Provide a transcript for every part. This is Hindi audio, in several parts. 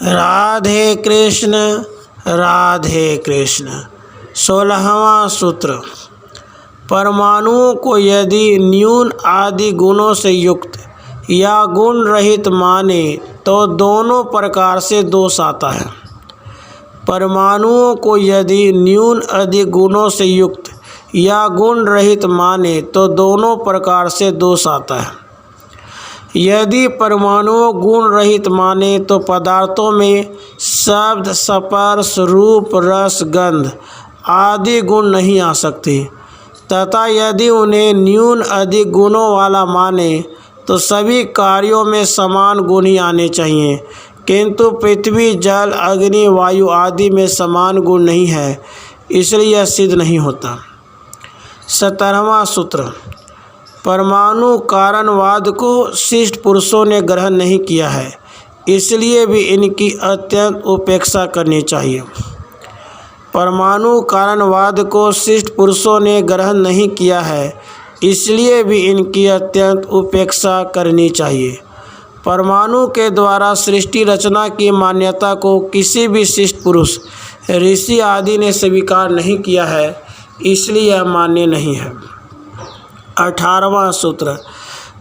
राधे कृष्ण राधे कृष्ण। 16वां सूत्र। परमाणुओं को यदि न्यून आदि गुणों से युक्त या गुण रहित माने तो दोनों प्रकार से दोष आता है। परमाणुओं को यदि न्यून अधिक गुणों से युक्त या गुण रहित माने तो दोनों प्रकार से दोष आता है। यदि परमाणुओं गुण रहित माने तो पदार्थों में शब्द, स्पर्श, रूप, रस, गंध आदि गुण नहीं आ सकते, तथा यदि उन्हें न्यून अधिक गुणों वाला माने तो सभी कार्यों में समान गुण ही आने चाहिए, किंतु पृथ्वी, जल, अग्नि, वायु आदि में समान गुण नहीं है, इसलिए यह सिद्ध नहीं होता। 17वां सूत्र। परमाणु कारणवाद को शिष्ट पुरुषों ने ग्रहण नहीं किया है, इसलिए भी इनकी अत्यंत उपेक्षा करनी चाहिए। परमाणु कारणवाद को शिष्ट पुरुषों ने ग्रहण नहीं किया है, इसलिए भी इनकी अत्यंत उपेक्षा करनी चाहिए। परमाणु के द्वारा सृष्टि रचना की मान्यता को किसी भी शिष्ट पुरुष, ऋषि आदि ने स्वीकार नहीं किया है, इसलिए यह मान्य नहीं है। 18वां सूत्र।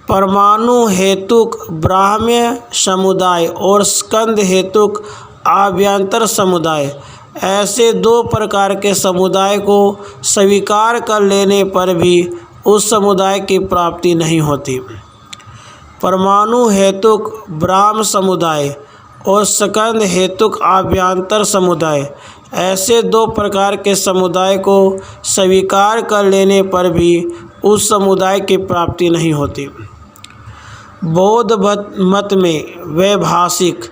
परमाणु हेतुक ब्राह्म्य समुदाय और स्कंद हेतुक आभ्यंतर समुदाय, ऐसे दो प्रकार के समुदाय को स्वीकार कर लेने पर भी उस समुदाय की प्राप्ति नहीं होती। परमाणु हेतुक ब्राह्म समुदाय और स्कंद हेतुक आभ्यंतर समुदाय, ऐसे दो प्रकार के समुदाय को स्वीकार कर लेने पर भी उस समुदाय की प्राप्ति नहीं होती। बौद्ध मत में वैभाषिक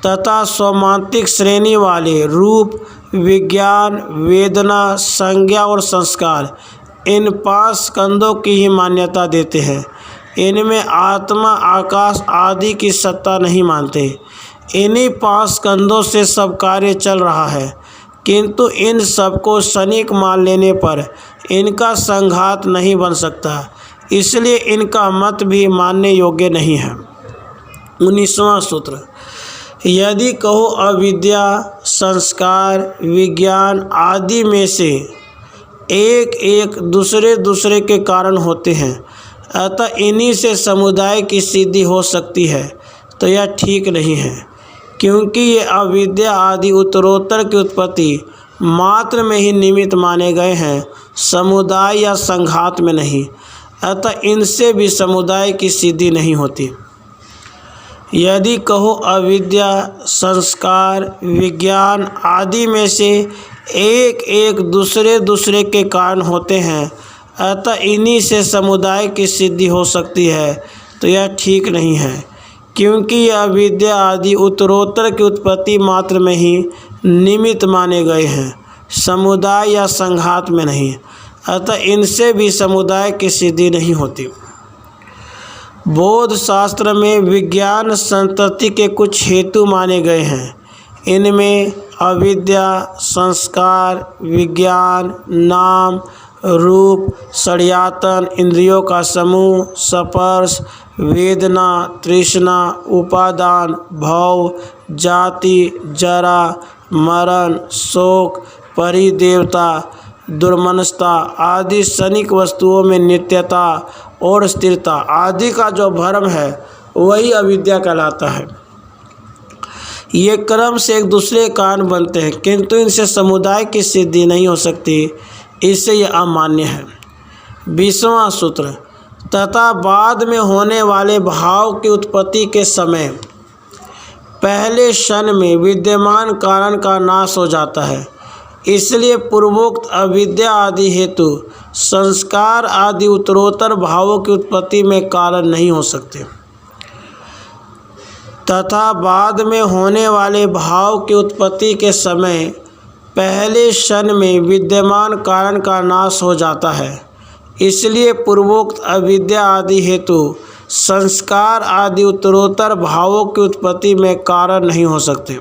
तथा सौमांतिक श्रेणी वाले रूप, विज्ञान, वेदना, संज्ञा और संस्कार, इन 5 स्कंदों की ही मान्यता देते हैं। इनमें आत्मा, आकाश आदि की सत्ता नहीं मानते। इन्हीं 5 स्कंदों से सब कार्य चल रहा है, किंतु इन सबको क्षणिक मान लेने पर इनका संघात नहीं बन सकता, इसलिए इनका मत भी मानने योग्य नहीं है। 19वां सूत्र। यदि कहो अविद्या, संस्कार, विज्ञान आदि में से एक एक दूसरे के कारण होते हैं, अतः इन्हीं से समुदाय की सिद्धि हो सकती है, तो यह ठीक नहीं है, क्योंकि ये अविद्या आदि उत्तरोत्तर की उत्पत्ति मात्र में ही निमित्त माने गए हैं, समुदाय या संघात में नहीं, अतः इनसे भी समुदाय की सिद्धि नहीं होती। यदि कहो अविद्या, संस्कार, विज्ञान आदि में से एक एक दूसरे के कारण होते हैं, अतः इन्हीं से समुदाय की सिद्धि हो सकती है, तो यह ठीक नहीं है, क्योंकि यह अविद्या आदि उत्तरोत्तर की उत्पत्ति मात्र में ही निमित्त माने गए हैं, समुदाय या संघात में नहीं, अतः इनसे भी समुदाय की सिद्धि नहीं होती। बौद्ध शास्त्र में विज्ञान संतति के कुछ हेतु माने गए हैं। इनमें अविद्या, संस्कार, विज्ञान, नाम, रूप, षड्यंतर, इंद्रियों का समूह, स्पर्श, वेदना, तृष्णा, उपादान, भव, जाति, जरा, मरण, शोक, परिदेवता, दुर्मनस्ता आदि क्षणिक वस्तुओं में नित्यता और स्थिरता आदि का जो भ्रम है, वही अविद्या कहलाता है। ये क्रम से एक दूसरे कारण बनते हैं, किंतु इनसे समुदाय की सिद्धि नहीं हो सकती, इससे यह अमान्य है। 20वां सूत्र। तथा बाद में होने वाले भाव की उत्पत्ति के समय पहले क्षण में विद्यमान कारण का नाश हो जाता है, इसलिए पूर्वोक्त अविद्या आदि हेतु संस्कार आदि उत्तरोत्तर भावों की उत्पत्ति में कारण नहीं हो सकते। तथा बाद में होने वाले भाव की उत्पत्ति के समय पहले क्षण में विद्यमान कारण का नाश हो जाता है, इसलिए पूर्वोक्त अविद्या आदि हेतु संस्कार आदि उत्तरोत्तर भावों की उत्पत्ति में कारण नहीं हो सकते।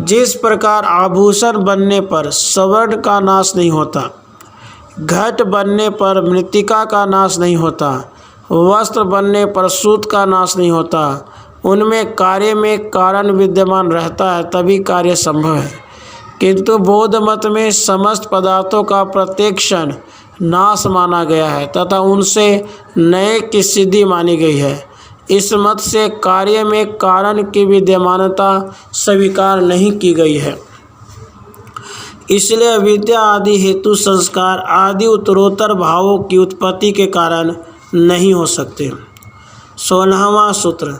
जिस प्रकार आभूषण बनने पर स्वर्ण का नाश नहीं होता, घट बनने पर मृत्तिका का नाश नहीं होता, वस्त्र बनने पर सूत का नाश नहीं होता, उनमें कार्य में कारण विद्यमान रहता है तभी कार्य संभव है। किंतु बौद्ध मत में समस्त पदार्थों का प्रत्येक क्षण नाश माना गया है तथा उनसे नए की सिद्धि मानी गई है। इस मत से कार्य में कारण की विद्यमानता स्वीकार नहीं की गई है। इसलिए अविद्या आदि हेतु संस्कार आदि उत्तरोत्तर भावों की उत्पत्ति के कारण नहीं हो सकते। 16वां सूत्र,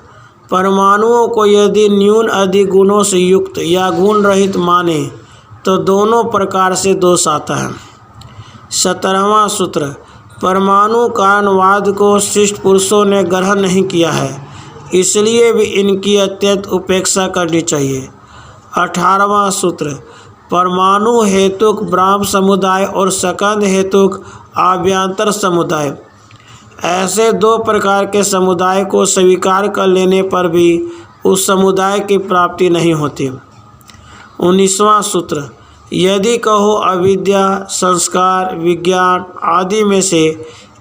परमाणुओं को यदि न्यून अधिक गुणों से युक्त या गुण रहित माने तो दोनों प्रकार से दोष आता है। 17वां सूत्र, परमाणु कारणवाद को शिष्ट पुरुषों ने ग्रहण नहीं किया है, इसलिए भी इनकी अत्यंत उपेक्षा करनी चाहिए। 18वां सूत्र, परमाणु हेतुक ब्राह्म समुदाय और सकंद हेतुक आभ्यंतर समुदाय, ऐसे दो प्रकार के समुदाय को स्वीकार कर लेने पर भी उस समुदाय की प्राप्ति नहीं होती। 19वां सूत्र, यदि कहो अविद्या, संस्कार, विज्ञान आदि में से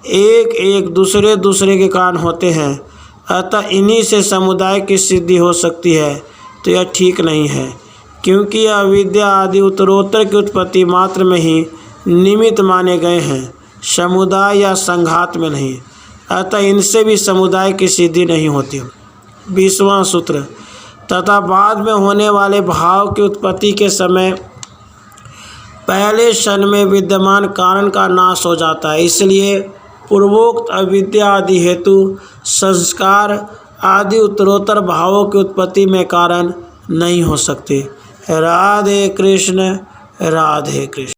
एक एक दूसरे के कारण होते हैं, अतः इन्हीं से समुदाय की सिद्धि हो सकती है, तो यह ठीक नहीं है, क्योंकि अविद्या आदि उत्तरोत्तर की उत्पत्ति मात्र में ही निमित्त माने गए हैं, समुदाय या संघात में नहीं, अतः इनसे भी समुदाय की सिद्धि नहीं होती। 20वां सूत्र, तथा बाद में होने वाले भाव की उत्पत्ति के समय पहले क्षण में विद्यमान कारण का नाश हो जाता है, इसलिए पूर्वोक्त अविद्या आदि हेतु संस्कार आदि उत्तरोत्तर भावों की उत्पत्ति में कारण नहीं हो सकते। राधे कृष्ण, राधे कृष्ण।